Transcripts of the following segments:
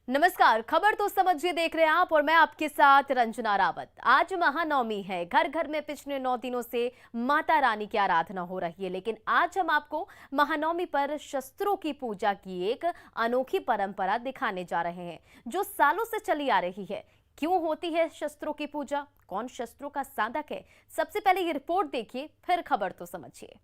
नमस्कार, खबर तो समझिए देख रहे हैं आप और मैं आपके साथ रंजना रावत। आज महानवमी है। घर घर में पिछले 9 दिनों से माता रानी की आराधना हो रही है, लेकिन आज हम आपको महानवमी पर शस्त्रों की पूजा की एक अनोखी परंपरा दिखाने जा रहे हैं, जो सालों से चली आ रही है। क्यों होती है शस्त्रों की पूजा, कौन शस्त्रों का साधक है, सबसे पहले ये रिपोर्ट देखिए, फिर खबर तो समझिए।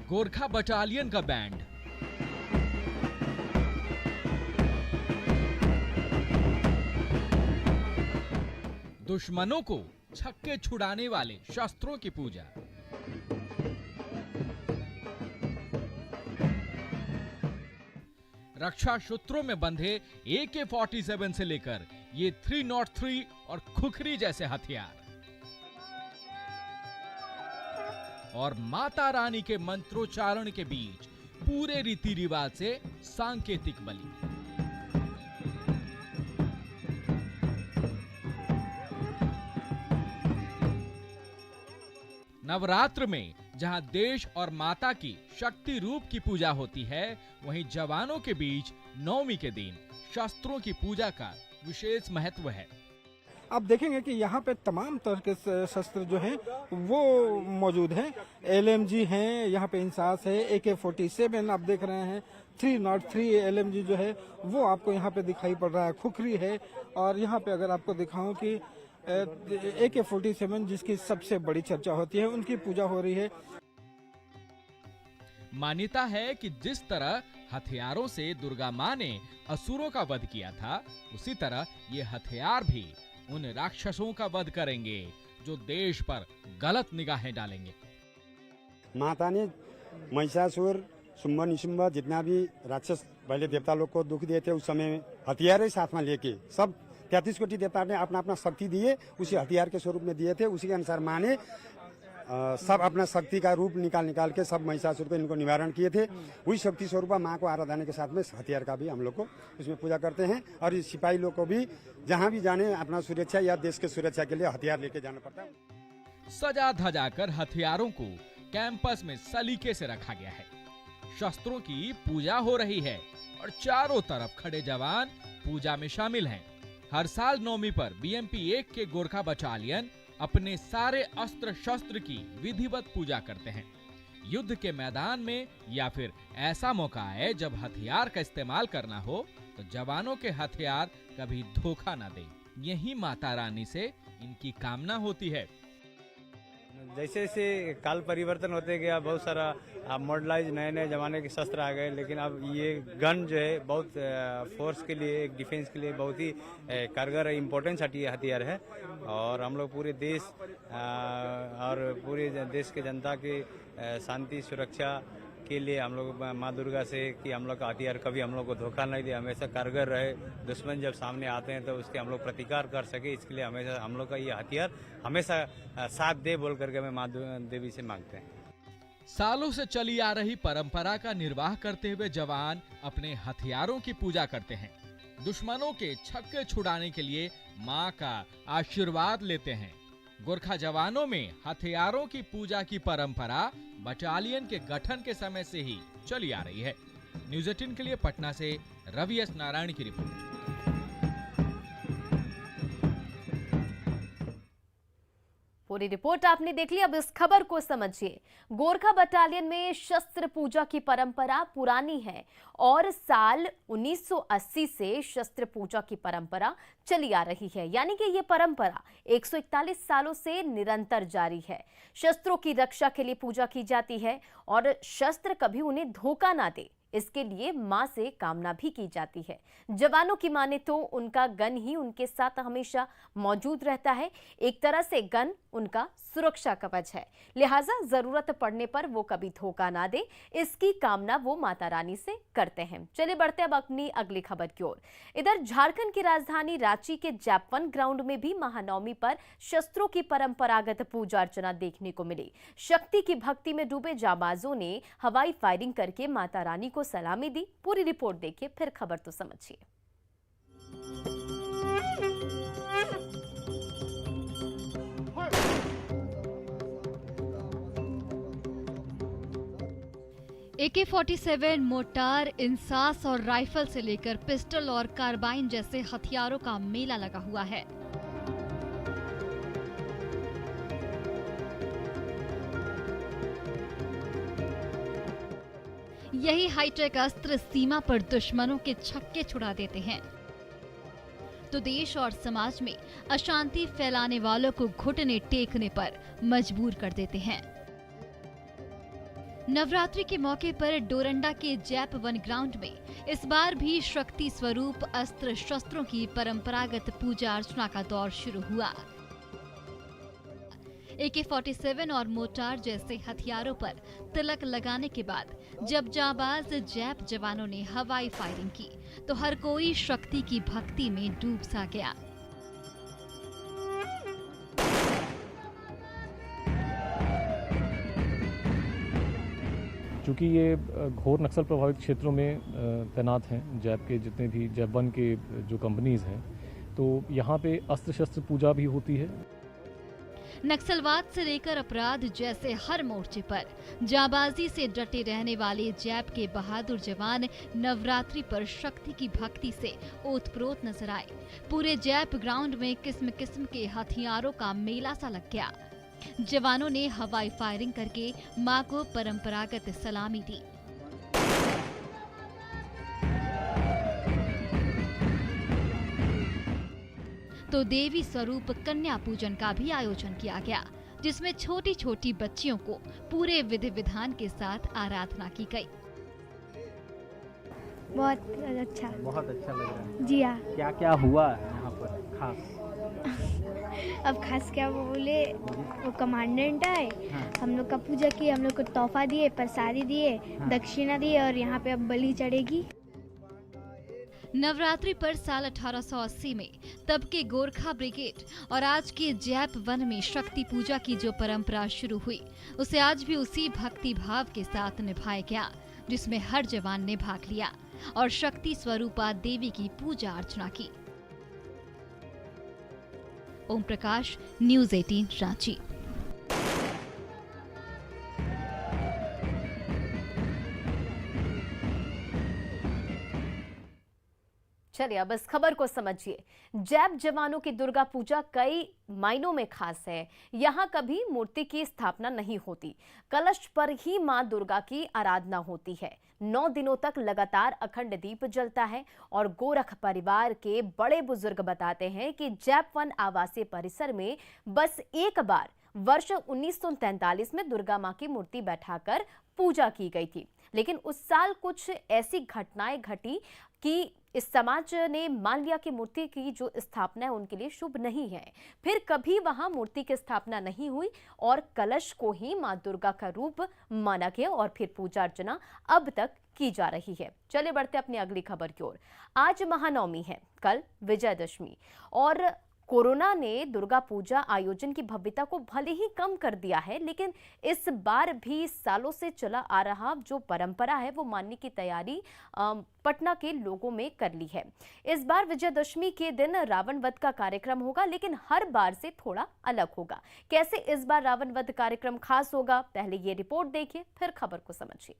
गोरखा बटालियन का बैंड, दुश्मनों को छक्के छुड़ाने वाले शस्त्रों की पूजा, रक्षा सूत्रों में बंधे AK-47 से लेकर ये 303 और खुखरी जैसे हथियार, और माता रानी के मंत्रोच्चारण के बीच पूरे रीति रिवाज से सांकेतिक बलि। नवरात्र में जहां देश और माता की शक्ति रूप की पूजा होती है, वहीं जवानों के बीच नवमी के दिन शस्त्रों की पूजा का विशेष महत्व है। आप देखेंगे कि यहाँ पे तमाम तरह के शस्त्र जो हैं वो मौजूद हैं। LMG हैं, यहाँ पे इंसास है, AK-47 आप देख रहे हैं, 303 LMG जो है वो आपको यहाँ पे दिखाई पड़ रहा है, खुखरी है। और यहाँ पे अगर आपको दिखाऊं कि AK-47 जिसकी सबसे बड़ी चर्चा होती है, उनकी पूजा हो रही है। मान्यता है कि जिस तरह हथियारों से दुर्गा माँ ने असुरों का वध किया था, उसी तरह ये हथियार भी उन राक्षसों का वध करेंगे जो देश पर गलत निगाहें डालेंगे। माता ने महिषासुर, शुंभ निशुंभ जितना भी राक्षस पहले देवता लोग को दुख दिए थे, उस समय हथियार साथ में लेके सब 33 कोटि देवता ने अपना अपना शक्ति दिए, उसी हथियार के स्वरूप में दिए थे। उसी के अनुसार माँ ने सब अपना शक्ति का रूप निकाल के सब महिषासुर को इनको निवारण किए थे। वही शक्ति स्वरूप माँ को आराधना के साथ में हथियार का भी हम लोग को उसमें पूजा करते हैं। और इस सिपाही लोग को भी जहाँ भी जाने अपना सुरक्षा या देश के सुरक्षा के लिए हथियार लेके जाना पड़ता है। सजा धजा कर हथियारों को कैंपस में सलीके से रखा गया है। शस्त्रों की पूजा हो रही है और चारों तरफ खड़े जवान पूजा में शामिल हैं। हर साल नवमी पर BMP 1 के गोरखा बटालियन अपने सारे अस्त्र शस्त्र की विधिवत पूजा करते हैं। युद्ध के मैदान में या फिर ऐसा मौका है जब हथियार का इस्तेमाल करना हो, तो जवानों के हथियार कभी धोखा ना दे, यही माता रानी से इनकी कामना होती है। जैसे जैसे काल परिवर्तन होते गया, बहुत सारा मॉडलाइज नए जमाने के शस्त्र आ गए, लेकिन अब ये गन जो है बहुत फोर्स के लिए, एक डिफेंस के लिए बहुत ही कारगर इम्पोर्टेंस हथियार है। और हम लोग पूरे देश और पूरे देश के जनता के शांति सुरक्षा के लिए हम लोग माँ दुर्गा से कि हम लोग का हथियार कभी हम लोग को धोखा नहीं दे, हमेशा कारगर रहे। दुश्मन जब सामने आते हैं तो उसके हम लोग प्रतिकार कर सके, इसके लिए हमेशा हम लोग का ये हथियार हमेशा साथ दे बोल करके हमें माँ देवी से मांगते हैं। सालों से चली आ रही परंपरा का निर्वाह करते हुए जवान अपने हथियारों की पूजा करते हैं। दुश्मनों के छक्के छुड़ाने के लिए माँ का आशीर्वाद लेते हैं। गोरखा जवानों में हथियारों की पूजा की परंपरा बटालियन के गठन के समय से ही चली आ रही है। न्यूज़ 18 के लिए पटना से रवि एस नारायण की रिपोर्ट। पूरी रिपोर्ट आपने देख ली, अब इस खबर को समझिए। गोरखा बटालियन में शस्त्र पूजा की परंपरा पुरानी है और साल 1980 से शस्त्र पूजा की परंपरा चली आ रही है, यानी कि ये परंपरा 141 सालों से निरंतर जारी है। शस्त्रों की रक्षा के लिए पूजा की जाती है और शस्त्र कभी उन्हें धोखा ना दे, इसके लिए मां से कामना भी की जाती है। जवानों की माने तो उनका गन ही उनके साथ हमेशा मौजूद रहता है। एक तरह से गन उनका सुरक्षा कवच है, लिहाजा जरूरत पड़ने पर वो कभी धोखा ना दे, इसकी कामना वो माता रानी से करते हैं। चलिए बढ़ते अब अपनी अगली खबर की ओर। इधर झारखंड की राजधानी रांची के जापवन ग्राउंड में भी महानवमी पर शस्त्रों की परंपरागत पूजा अर्चना देखने को मिली। शक्ति की भक्ति में डूबे जाबाजों ने हवाई फायरिंग करके माता रानी को सलामी दी। पूरी रिपोर्ट देखिए, फिर खबर तो समझिए। AK-47 मोर्टार, इंसास और राइफल से लेकर पिस्टल और कार्बाइन जैसे हथियारों का मेला लगा हुआ है। यही हाईटेक अस्त्र सीमा पर दुश्मनों के छक्के छुड़ा देते हैं तो देश और समाज में अशांति फैलाने वालों को घुटने टेकने पर मजबूर कर देते हैं। नवरात्रि के मौके पर डोरंडा के जैप वन ग्राउंड में इस बार भी शक्ति स्वरूप अस्त्र शस्त्रों की परंपरागत पूजा अर्चना का दौर शुरू हुआ। AK-47 और मोर्टार जैसे हथियारों पर तिलक लगाने के बाद जब जाबाज जैप जवानों ने हवाई फायरिंग की तो हर कोई शक्ति की भक्ति में डूब सा गया। चूँकि ये घोर नक्सल प्रभावित क्षेत्रों में तैनात हैं जैप के जितने भी जैप वन के जो कंपनीज हैं, तो यहाँ पे अस्त्र शस्त्र पूजा भी होती है। नक्सलवाद से लेकर अपराध जैसे हर मोर्चे पर जाबाजी से डटे रहने वाले जैप के बहादुर जवान नवरात्रि पर शक्ति की भक्ति से ओतप्रोत नजर आए। पूरे जैप ग्राउंड में किस्म किस्म के हथियारों का मेला सा लग गया। जवानों ने हवाई फायरिंग करके मां को परंपरागत सलामी दी। तो देवी स्वरूप कन्या पूजन का भी आयोजन किया गया, जिसमें छोटी छोटी बच्चियों को पूरे विधि विधान के साथ आराधना की गई। बहुत अच्छा लग रहा है। जी हाँ। क्या क्या हुआ यहाँ पर खास? अब खास क्या बोले, वो कमांडेंट आए, हम लोग का पूजा की, हम लोग को तोहफा दिए, प्रसादी दिए, दक्षिणा दिए और यहाँ पे अब बलि चढ़ेगी। नवरात्रि पर साल 1880 में तब के गोरखा ब्रिगेड और आज के जैप वन में शक्ति पूजा की जो परंपरा शुरू हुई, उसे आज भी उसी भक्ति भाव के साथ निभाया गया, जिसमें हर जवान ने भाग लिया और शक्ति स्वरूपा देवी की पूजा अर्चना की। ओम प्रकाश, न्यूज़ 18 रांची। चलिए अब इस खबर को समझिए। जैप जवानों की दुर्गा पूजा कई मायनों में खास है। यहाँ कभी मूर्ति की स्थापना नहीं होती, कलश पर ही मां दुर्गा की आराधना होती है। 9 दिनों तक लगातार अखंड दीप जलता है और गोरख परिवार के बड़े बुजुर्ग बताते हैं कि जैप वन आवासीय परिसर में बस एक बार वर्ष 1943 में दुर्गा मां की मूर्ति बैठाकर पूजा की गई थी, लेकिन उस साल कुछ ऐसी घटनाएं घटी कि इस समाज ने मान लिया कि मूर्ति की जो स्थापना है उनके लिए शुभ नहीं है। फिर कभी वहां मूर्ति की स्थापना नहीं हुई और कलश को ही मां दुर्गा का रूप माना गया और फिर पूजा अर्चना अब तक की जा रही है। चलिए बढ़ते अपनी अगली खबर की ओर। आज महानवमी है, कल विजयदशमी और कोरोना ने दुर्गा पूजा आयोजन की भव्यता को भले ही कम कर दिया है, लेकिन इस बार भी सालों से चला आ रहा जो परंपरा है वो मानने की तैयारी पटना के लोगों में कर ली है। इस बार विजयदशमी के दिन रावण वध का कार्यक्रम होगा, लेकिन हर बार से थोड़ा अलग होगा। कैसे इस बार रावण वध कार्यक्रम खास होगा, पहले ये रिपोर्ट देखिए फिर खबर को समझिए।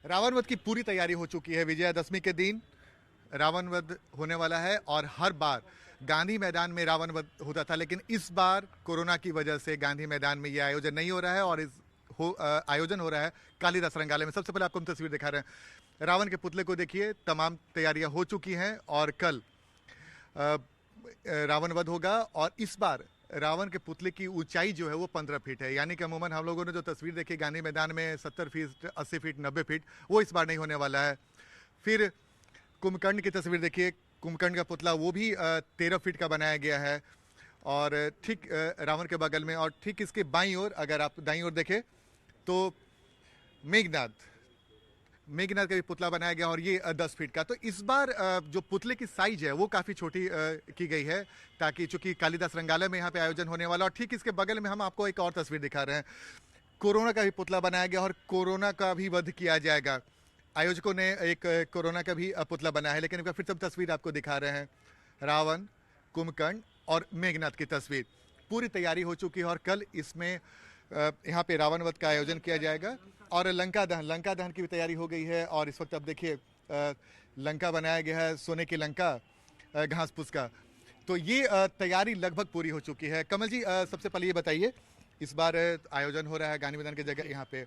रावण वध की पूरी तैयारी हो चुकी है। विजयादशमी के दिन रावण वध होने वाला है और हर बार गांधी मैदान में रावण वध होता था, लेकिन इस बार कोरोना की वजह से गांधी मैदान में यह आयोजन नहीं हो रहा है और आयोजन हो रहा है कालिदास रंगालय में। सबसे पहले आपको हम तस्वीर दिखा रहे हैं। रावण के पुतले को देखिए, तमाम तैयारियां हो चुकी हैं और कल रावण वध होगा। और इस बार रावण के पुतले की ऊंचाई जो है वो 15 फीट है, यानी कि अमूमन हम लोगों ने जो तस्वीर देखी गांधी मैदान में 70 फीट, 80 फीट, 90 फीट, वो इस बार नहीं होने वाला है। फिर कुंभकर्ण की तस्वीर देखिए, कुंभकर्ण का पुतला वो भी 13 फीट का बनाया गया है और ठीक रावण के बगल में और ठीक इसके बाईं ओर, अगर आप दाईं ओर देखें तो मेघनाथ का भी पुतला बनाया गया और ये 10 फीट का। तो इस बार जो पुतले की साइज है वो काफ़ी छोटी की गई है, ताकि चूंकि कालिदास रंगालय में यहाँ पे आयोजन होने वाला। और ठीक इसके बगल में हम आपको एक और तस्वीर दिखा रहे हैं, कोरोना का भी पुतला बनाया गया और कोरोना का भी वध किया जाएगा। आयोजकों ने एक कोरोना का भी पुतला बनाया है, लेकिन फिर सब तस्वीर आपको दिखा रहे हैं, रावण, कुंभकर्ण और मेघनाथ की तस्वीर। पूरी तैयारी हो चुकी है और कल इसमें यहाँ पे रावण वध का आयोजन किया जाएगा और लंका दहन की भी तैयारी हो गई है। और इस वक्त अब देखिए लंका बनाया गया है, सोने की लंका घास फूस का। तो ये तैयारी लगभग पूरी हो चुकी है। कमल जी, सबसे पहले ये बताइए, इस बार आयोजन हो रहा है गांधी मैदान की जगह यहाँ पे,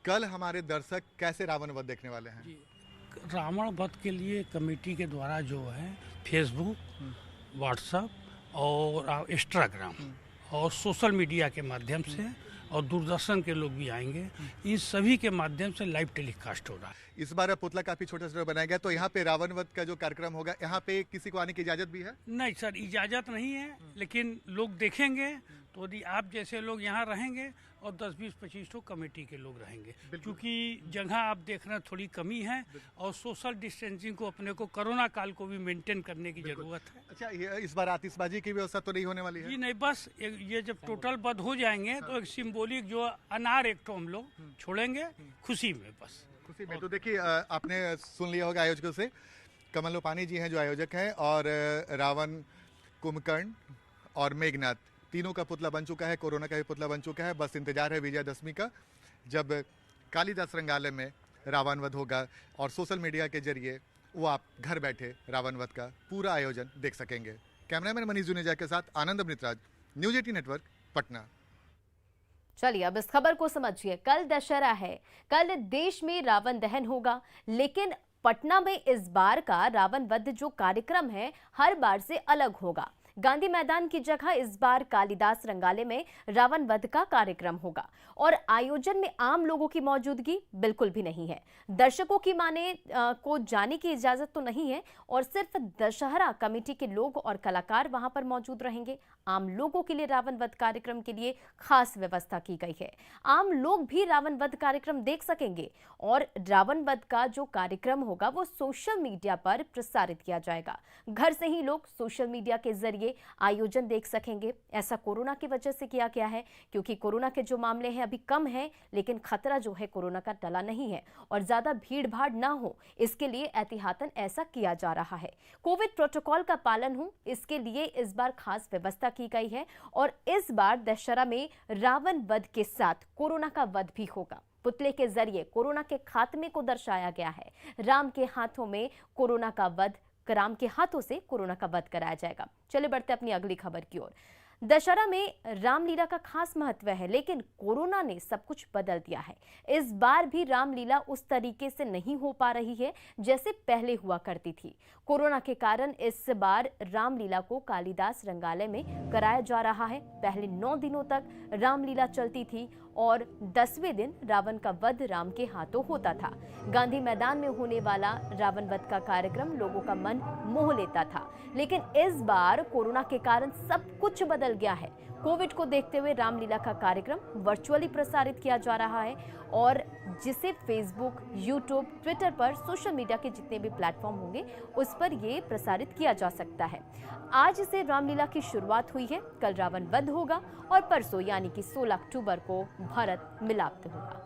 कल हमारे दर्शक कैसे रावण वध देखने वाले हैं? रावण वध के लिए कमेटी के द्वारा जो है फेसबुक, व्हाट्सएप और इंस्टाग्राम और सोशल मीडिया के माध्यम से और दूरदर्शन के लोग भी आएंगे, इन सभी के माध्यम से लाइव टेलीकास्ट हो रहा है। इस बार पुतला काफी छोटा छोटा बनाया गया, तो यहाँ पे रावण वध का जो कार्यक्रम होगा, यहाँ पे किसी को आने की इजाजत भी है? नहीं सर, इजाजत नहीं है, लेकिन लोग देखेंगे तो यदि आप जैसे लोग यहाँ रहेंगे और 10-20-25 तो कमेटी के लोग रहेंगे, क्योंकि जगह आप देख रहे हैं थोड़ी कमी है और सोशल डिस्टेंसिंग को अपने को कोरोना काल को भी मेंटेन करने की जरूरत है। अच्छा, इस बार आतिशबाजी की व्यवस्था तो नहीं होने वाली है? जी नहीं, बस ये जब टोटल बंद हो जाएंगे तो एक सिंबॉलिक जो अनार एक तो हम लोग छोड़ेंगे खुशी में, बस खुशी में। तो देखिए आपने सुन लिया होगा आयोजकों से, कमल लोपानी जी हैं जो आयोजक हैं, और रावण, कुंभकर्ण और मेघनाथ तीनों का पुतला बन चुका है, कोरोना का भी पुतला बन चुका है। बस इंतजार है विजयदशमी का, जब कालिदास रंगालय में रावण वध होगा और सोशल मीडिया के जरिए वो आप घर बैठे रावण वध का पूरा आयोजन देख सकेंगे। कैमरामैन मनीष जुनेजा के साथ आनंद अमृतराज, न्यूज 18 नेटवर्क, पटना। चलिए अब इस खबर को समझिए। कल दशहरा है, कल देश में रावण दहन होगा, लेकिन पटना में इस बार का रावण वध जो कार्यक्रम है हर बार से अलग होगा। गांधी मैदान की जगह इस बार कालिदास रंगालय में रावण वध का कार्यक्रम होगा और आयोजन में आम लोगों की मौजूदगी बिल्कुल भी नहीं है। दर्शकों की माने को जाने की इजाजत तो नहीं है और सिर्फ दशहरा कमेटी के लोग और कलाकार वहां पर मौजूद रहेंगे। आम लोगों के लिए रावण वध कार्यक्रम के लिए खास व्यवस्था की गई है। आम लोग भी रावण वध कार्यक्रम देख सकेंगे और रावण वध का जो कार्यक्रम होगा वो सोशल मीडिया पर प्रसारित किया जाएगा। घर से ही लोग सोशल मीडिया के जरिए आयोजन देख सकेंगे। ऐसा कोरोना की वजह से किया गया है, क्योंकि कोरोना के जो मामले हैं अभी कम हैं, लेकिन खतरा जो है कोरोना का टला नहीं है और ज्यादा भीड़ भाड़ ना हो, इसके लिए एहतियातन ऐसा किया जा रहा है। कोविड प्रोटोकॉल का पालन हो, इसके लिए इस बार खास व्यवस्था की गई है और इस बार दशहरा में रावण वध के साथ कोरोना का वध भी होगा। पुतले के जरिए कोरोना के खात्मे को दर्शाया गया है। राम के हाथों में कोरोना का वध, राम के हाथों से कोरोना का वध कराया जाएगा। चलिए बढ़ते अपनी अगली खबर की ओर। दशहरा में रामलीला का खास महत्व है, लेकिन कोरोना ने सब कुछ बदल दिया है। इस बार भी रामलीला उस तरीके से नहीं हो पा रही है जैसे पहले हुआ करती थी। कोरोना के कारण इस बार रामलीला को कालिदास रंगालय में कराया जा रहा है। पहले 9 दिनों तक रामलीला चलती थी और 10वें दिन रावण का वध राम के हाथों होता था। गांधी मैदान में होने वाला रावण वध का कार्यक्रम लोगों का मन मोह लेता था, लेकिन इस बार कोरोना के कारण सब कुछ बदल गया है। कोविड को देखते हुए रामलीला का कार्यक्रम वर्चुअली प्रसारित किया जा रहा है और जिसे फेसबुक, यूट्यूब, ट्विटर पर सोशल मीडिया के जितने भी प्लेटफॉर्म होंगे उस पर ये प्रसारित किया जा सकता है। आज से रामलीला की शुरुआत हुई है। कल रावण वध होगा और परसों यानी कि 16 अक्टूबर को भरत मिलाप होगा।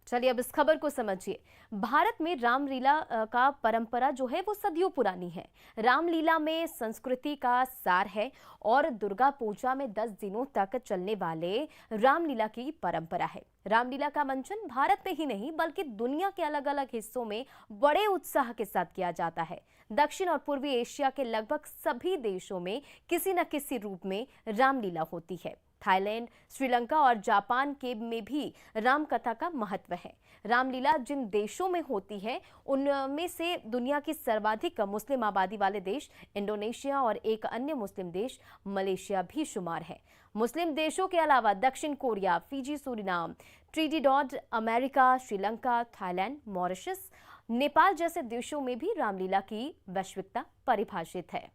चलिए अब इस खबर को समझिए। भारत में रामलीला का परंपरा जो है वो सदियों पुरानी है। रामलीला में संस्कृति का सार है और दुर्गा पूजा में 10 दिनों तक चलने वाले रामलीला की परंपरा है। रामलीला का मंचन भारत में ही नहीं बल्कि दुनिया के अलग अलग हिस्सों में बड़े उत्साह के साथ किया जाता है। दक्षिण और पूर्वी एशिया के लगभग सभी देशों में किसी न किसी रूप में रामलीला होती है। थाईलैंड, श्रीलंका और जापान के में भी रामकथा का महत्व है। रामलीला जिन देशों में होती है उनमें से दुनिया की सर्वाधिक मुस्लिम आबादी वाले देश इंडोनेशिया और एक अन्य मुस्लिम देश मलेशिया भी शुमार है। मुस्लिम देशों के अलावा दक्षिण Korea, Fiji, Suriname, Trinidad, America, Sri Lanka, Thailand, Mauritius, Nepal जैसे देशों में भी रामलीला की वैश्विकता परिभाषित है।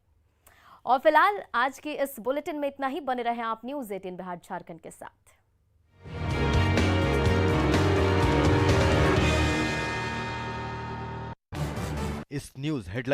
और फिलहाल आज के इस बुलेटिन में इतना ही। बने रहे आप न्यूज़ 18 बिहार झारखंड के साथ। इस न्यूज़ हेडलाइन